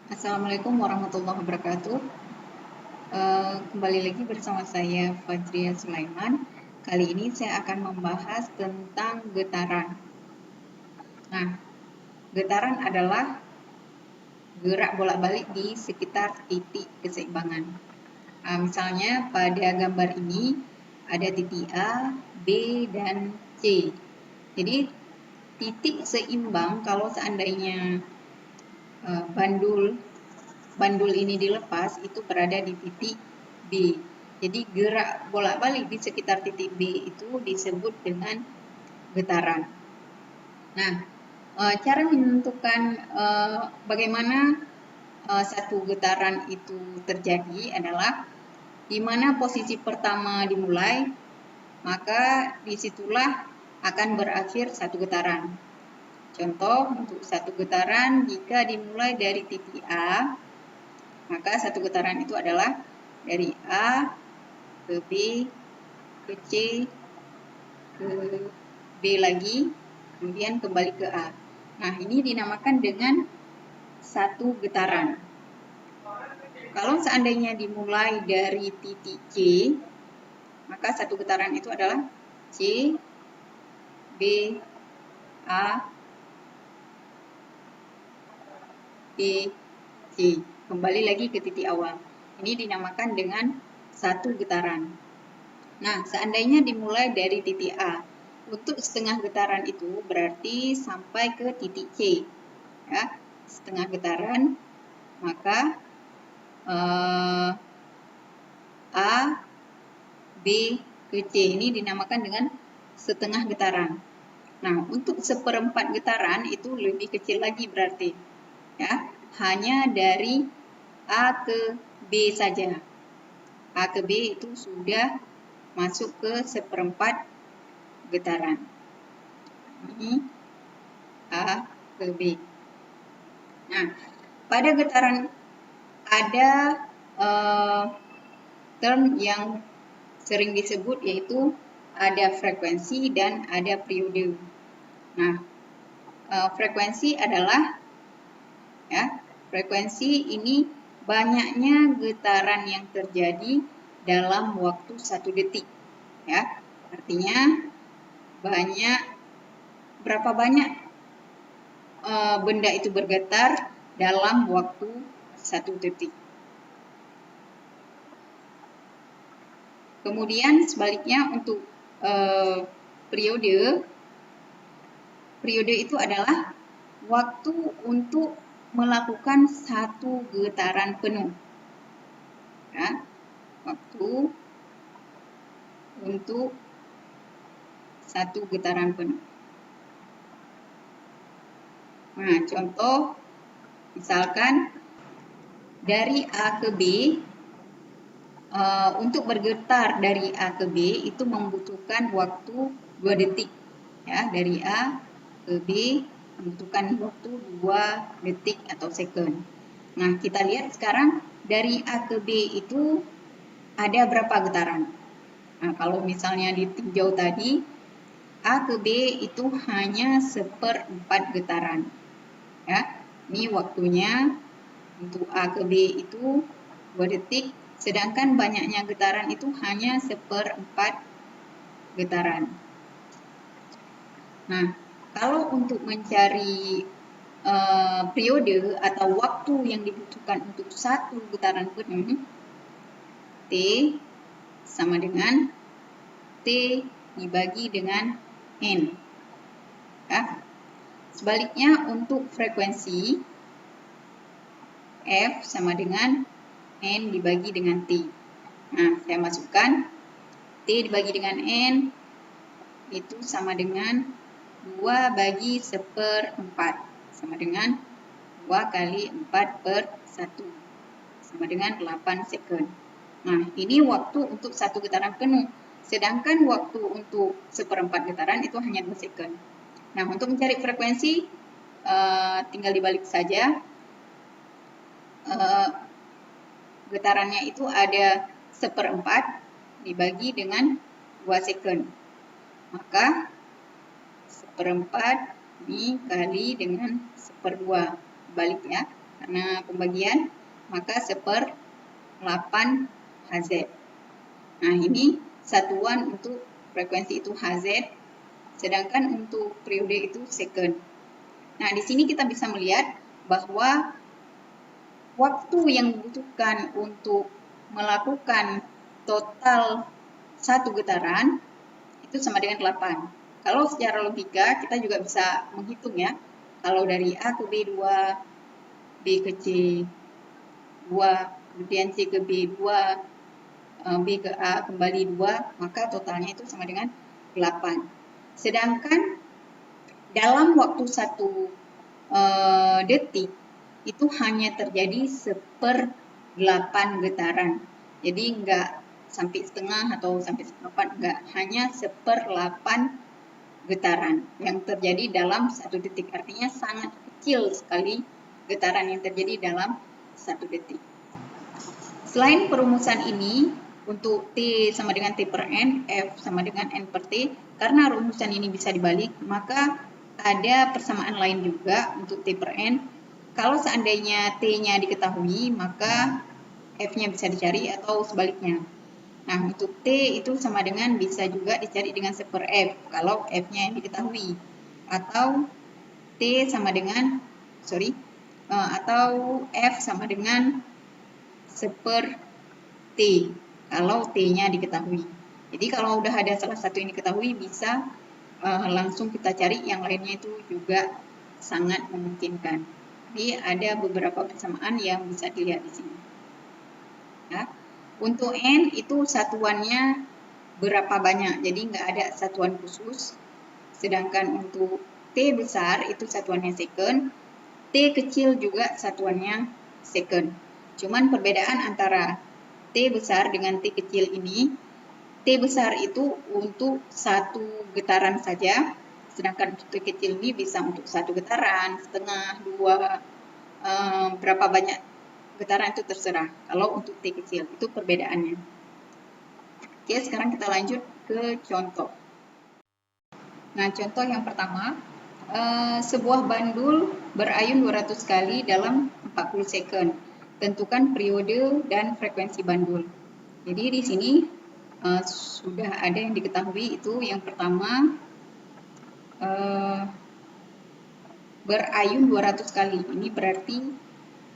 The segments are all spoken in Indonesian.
Assalamualaikum warahmatullahi wabarakatuh. Kembali lagi bersama saya Fajria Sulaiman. Kali ini saya akan membahas tentang getaran. Nah, getaran adalah gerak bolak-balik di sekitar titik keseimbangan. Misalnya pada gambar ini ada titik A, B, dan C. Jadi titik seimbang kalau seandainya bandul ini dilepas itu berada di titik B. Jadi gerak bolak-balik di sekitar titik B itu disebut dengan getaran. Nah, cara menentukan bagaimana satu getaran itu terjadi adalah di mana posisi pertama dimulai, maka disitulah akan berakhir satu getaran. Contoh, untuk satu getaran jika dimulai dari titik A, maka satu getaran itu adalah dari A ke B, ke C, ke B lagi, kemudian kembali ke A. Nah, ini dinamakan dengan satu getaran. Kalau seandainya dimulai dari titik C, maka satu getaran itu adalah C, B, A, B, C. Kembali lagi ke titik awal. Ini dinamakan dengan satu getaran. Nah, seandainya dimulai dari titik A, untuk setengah getaran itu berarti sampai ke titik C. Ya, setengah getaran, maka A, B, ke C ini dinamakan dengan setengah getaran. Nah, untuk seperempat getaran itu lebih kecil lagi berarti. Ya, hanya dari A ke B saja. A ke B itu sudah masuk ke seperempat getaran. Ini A ke B. Nah, pada getaran ada term yang sering disebut yaitu ada frekuensi dan ada periode. Nah, frekuensi adalah frekuensi ini banyaknya getaran yang terjadi dalam waktu 1 detik. Ya, artinya berapa banyak benda itu bergetar dalam waktu 1 detik. Kemudian sebaliknya untuk periode itu adalah waktu untuk melakukan satu getaran penuh. Ya, waktu untuk satu getaran penuh. Nah, contoh misalkan dari A ke B, untuk bergetar dari A ke B itu membutuhkan waktu 2 detik. Ya, dari A ke B membutuhkan waktu 2 detik atau second. Nah, kita lihat sekarang dari A ke B itu ada berapa getaran. Nah, kalau misalnya ditinjau tadi, A ke B itu hanya 1/4 getaran. Ya, ini waktunya untuk A ke B itu 2 detik, sedangkan banyaknya getaran itu hanya 1/4 getaran. Nah, kalau untuk mencari periode atau waktu yang dibutuhkan untuk satu getaran penuh, T sama dengan T dibagi dengan N. Ya. Sebaliknya untuk frekuensi, F sama dengan N dibagi dengan T. Nah, saya masukkan T dibagi dengan N itu sama dengan 2 bagi 1/4 sama dengan 2 kali 4/1 sama dengan 8 second. Nah, ini waktu untuk satu getaran penuh. Sedangkan waktu untuk 1/4 getaran itu hanya 2 second. Nah, untuk mencari frekuensi tinggal dibalik saja. Getarannya itu ada 1/4 dibagi dengan 2 second. Maka 1/4 dikali dengan 1/2. Balik ya. Karena pembagian, maka 1/8 Hz. Nah, ini satuan untuk frekuensi itu Hz, sedangkan untuk periode itu second. Nah, di sini kita bisa melihat bahwa waktu yang dibutuhkan untuk melakukan total satu getaran itu sama dengan 8. Kalau secara logika kita juga bisa menghitung ya. Kalau dari A ke B2, B ke C2, kemudian C ke B2, B ke A kembali 2, maka totalnya itu sama dengan 8. Sedangkan dalam waktu 1 detik itu hanya terjadi 1/8 getaran. Jadi enggak sampai setengah atau sampai 1/8, enggak, hanya 1/8 getaran yang terjadi dalam 1 detik. Artinya sangat kecil sekali getaran yang terjadi dalam 1 detik. Selain perumusan ini, untuk T sama dengan T per N, F sama dengan N per T, karena rumusan ini bisa dibalik, maka ada persamaan lain juga untuk T per N. Kalau seandainya T-nya diketahui, maka F-nya bisa dicari atau sebaliknya. Nah, untuk T itu sama dengan bisa juga dicari dengan 1/F kalau F-nya yang diketahui. Atau T sama dengan, atau F sama dengan 1/T kalau T-nya diketahui. Jadi kalau udah ada salah satu yang diketahui, bisa langsung kita cari yang lainnya itu juga sangat memungkinkan. Jadi ada beberapa persamaan yang bisa dilihat di sini. Ya. Untuk N itu satuannya berapa banyak, jadi nggak ada satuan khusus. Sedangkan untuk T besar itu satuannya second, T kecil juga satuannya second. Cuman perbedaan antara T besar dengan T kecil ini, T besar itu untuk satu getaran saja, sedangkan T kecil ini bisa untuk satu getaran, setengah, 2, berapa banyak getaran itu terserah. Kalau untuk T kecil, itu perbedaannya. Oke, sekarang kita lanjut ke contoh. Nah, contoh yang pertama, sebuah bandul berayun 200 kali dalam 40 second. Tentukan periode dan frekuensi bandul. Jadi di sini sudah ada yang diketahui, itu yang pertama berayun 200 kali. Ini berarti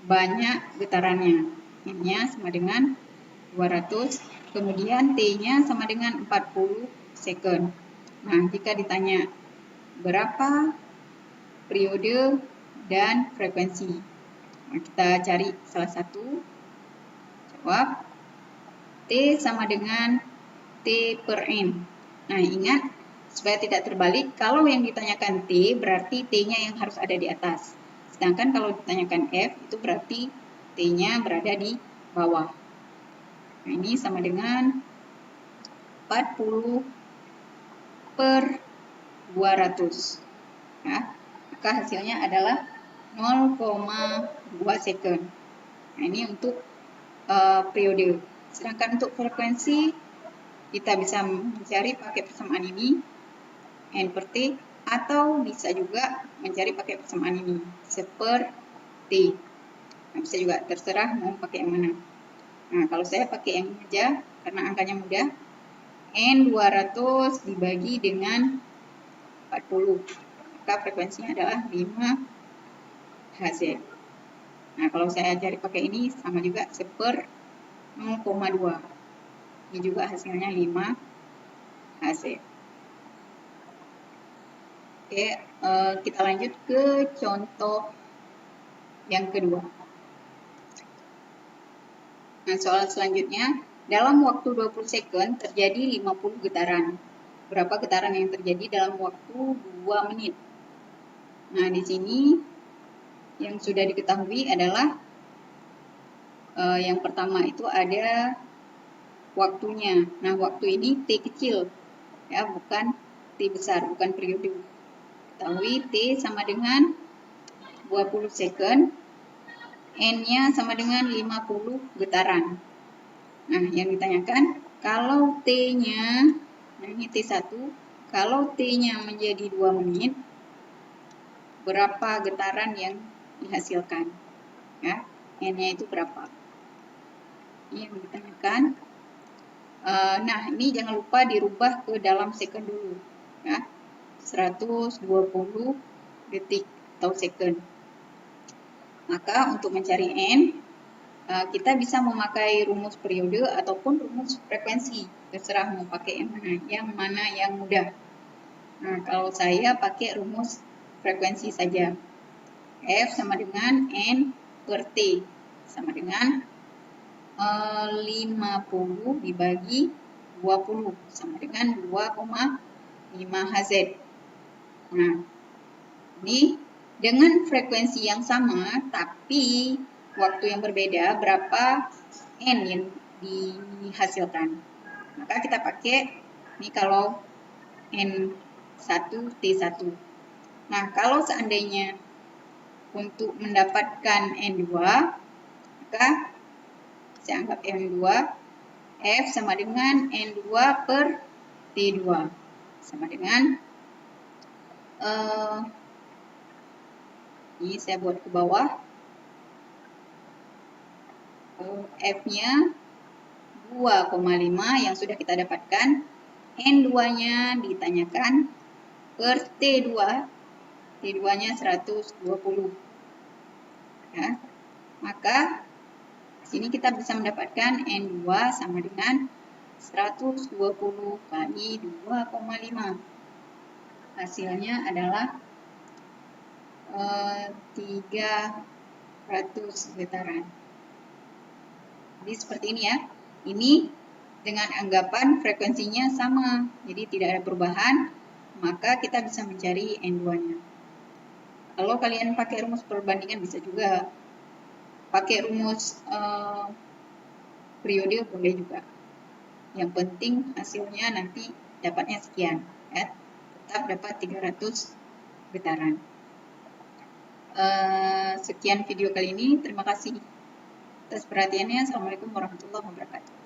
banyak getarannya. N-nya sama dengan 200, kemudian T-nya sama dengan 40 second. Nah, jika ditanya berapa periode dan frekuensi, nah, kita cari salah satu. Jawab T sama dengan T per N. Nah, ingat supaya tidak terbalik, kalau yang ditanyakan T berarti T-nya yang harus ada di atas. Sedangkan kalau ditanyakan F itu berarti T-nya berada di bawah. Nah, ini sama dengan 40 per 200. Ya, maka hasilnya adalah 0,2 second. Nah, ini untuk periode. Sedangkan untuk frekuensi, kita bisa mencari pakai persamaan ini, N per T, atau bisa juga mencari pakai persamaan ini, 1/T. Nah, bisa juga, terserah mau pakai yang mana. Nah, kalau saya pakai yang ini aja, karena angkanya mudah, N 200 dibagi dengan 40, maka frekuensinya adalah 5 Hz. Nah, kalau saya cari pakai ini, sama juga 1/0,2. Ini juga hasilnya 5 Hz. Oke, kita lanjut ke contoh yang kedua. Nah, soal selanjutnya, dalam waktu 20 second terjadi 50 getaran. Berapa getaran yang terjadi dalam waktu 2 menit? Nah, di sini yang sudah diketahui adalah yang pertama itu ada waktunya. Nah, waktu ini T kecil, ya, bukan T besar, bukan periode. Ketahui T sama dengan 20 second, N-nya sama dengan 50 getaran. Nah, yang ditanyakan, kalau T-nya, nah ini T1, kalau T-nya menjadi 2 menit, berapa getaran yang dihasilkan? ya, N-nya itu berapa. Ini yang ditanyakan. Nah, ini jangan lupa dirubah ke dalam second dulu, ya, 120 detik atau second. Maka untuk mencari N, kita bisa memakai rumus periode ataupun rumus frekuensi, terserah mau pakai yang mana yang mudah. Nah, kalau saya pakai rumus frekuensi saja. F sama dengan N per T, sama dengan 50 dibagi 20, sama dengan 2,5 Hz. Nah, ini dengan frekuensi yang sama, tapi waktu yang berbeda, berapa N yang dihasilkan. Maka kita pakai, ini kalau N1, T1. Nah, kalau seandainya untuk mendapatkan N2, maka saya anggap N2, F sama dengan N2 per T2. Sama dengan, ini saya buat ke bawah, F-nya 2,5 yang sudah kita dapatkan, N2-nya ditanyakan per T2, T2-nya 120. Ya. Maka sini kita bisa mendapatkan N2 sama dengan 120 kali 2,5. Hasilnya adalah 300 getaran. Jadi seperti ini ya. Ini dengan anggapan frekuensinya sama, jadi tidak ada perubahan, maka kita bisa mencari N2-nya. Kalau kalian pakai rumus perbandingan bisa juga. Pakai rumus periode boleh juga. Yang penting hasilnya nanti dapatnya sekian, ya. Tetap dapat 300 getaran. Sekian video kali ini. Terima kasih atas perhatiannya. Assalamualaikum warahmatullahi wabarakatuh.